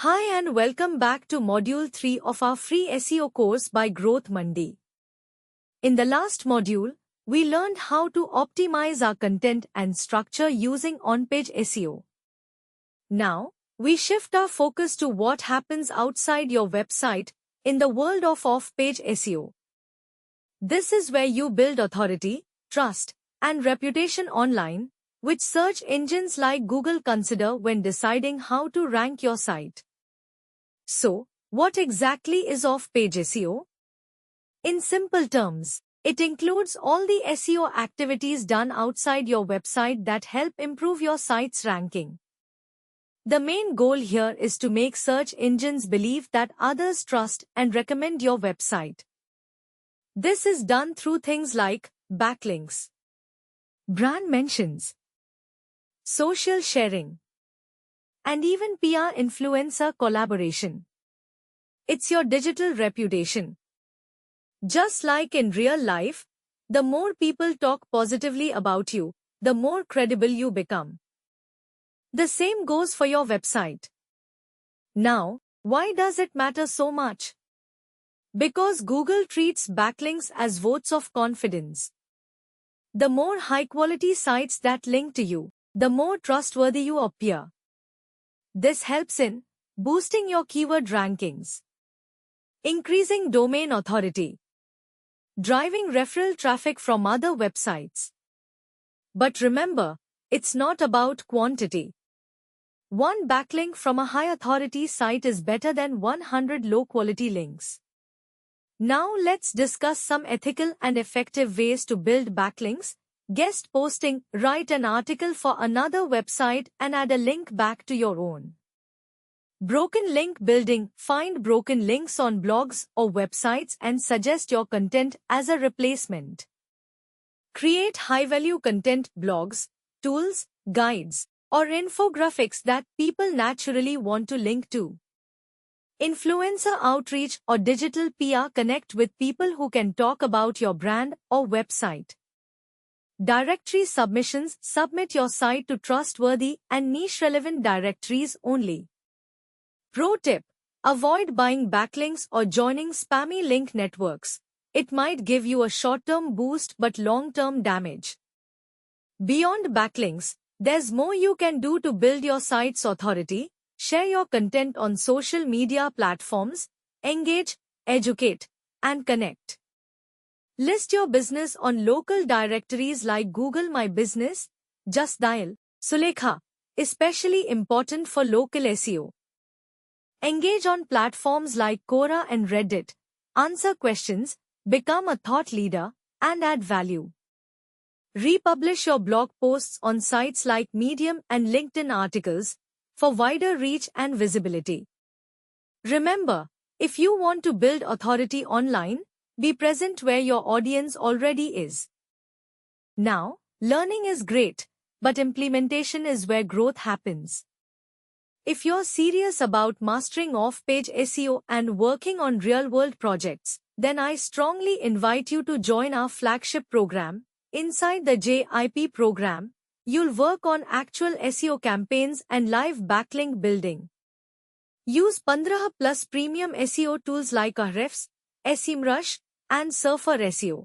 Hi and welcome back to Module 3 of our free SEO course by Growth Mandi. In the last module, we learned how to optimize our content and structure using on-page SEO. Now, we shift our focus to what happens outside your website in the world of off-page SEO. This is where you build authority, trust, and reputation online, which search engines like Google consider when deciding how to rank your site. So, what exactly is off-page SEO? In simple terms, it includes all the SEO activities done outside your website that help improve your site's ranking. The main goal here is to make search engines believe that others trust and recommend your website. This is done through things like backlinks, brand mentions, social sharing, and even PR influencer collaboration. It's your digital reputation. Just like in real life, the more people talk positively about you, the more credible you become. The same goes for your website. Now, why does it matter so much? Because Google treats backlinks as votes of confidence. The more high-quality sites that link to you, the more trustworthy you appear. This helps in boosting your keyword rankings, increasing domain authority, driving referral traffic from other websites. But remember, it's not about quantity. One backlink from a high-authority site is better than 100 low-quality links. Now let's discuss some ethical and effective ways to build backlinks. Guest posting, write an article for another website and add a link back to your own. Broken link building, find broken links on blogs or websites and suggest your content as a replacement. Create high-value content, blogs, tools, guides, or infographics that people naturally want to link to. Influencer outreach or digital PR, connect with people who can talk about your brand or website. Directory submissions, submit your site to trustworthy and niche-relevant directories only. Pro tip: avoid buying backlinks or joining spammy link networks. It might give you a short-term boost but long-term damage. Beyond backlinks, there's more you can do to build your site's authority. Share your content on social media platforms, engage, educate, and connect. List your business on local directories like Google My Business, Just Dial, Sulekha, especially important for local SEO. Engage on platforms like Quora and Reddit, answer questions, become a thought leader, and add value. Republish your blog posts on sites like Medium and LinkedIn articles for wider reach and visibility. Remember, if you want to build authority online, be present where your audience already is. Now, learning is great, but implementation is where growth happens. If you're serious about mastering off-page SEO and working on real-world projects, then I strongly invite you to join our flagship program. Inside the JIP program, you'll work on actual SEO campaigns and live backlink building. Use 15 plus premium SEO tools like Ahrefs, SEMrush, and Surfer SEO.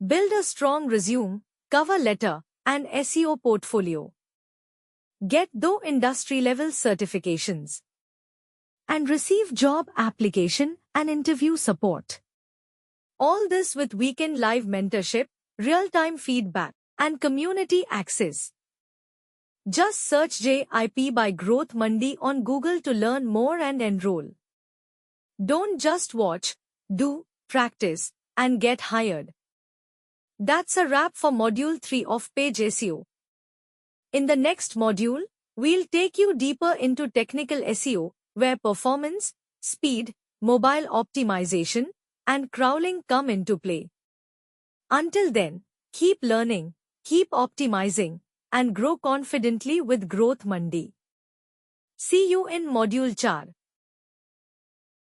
Build a strong resume, cover letter, and SEO portfolio. Get those industry-level certifications. And receive job application and interview support. All this with weekend live mentorship, real-time feedback, and community access. Just search JIP by Growth Mandi on Google to learn more and enroll. Don't just watch, do, practice, and get hired. That's a wrap for Module 3 of Page SEO. In the next module, we'll take you deeper into technical SEO, where performance, speed, mobile optimization, and crawling come into play. Until then, keep learning, keep optimizing, and grow confidently with Growth Mandi. See you in Module 4.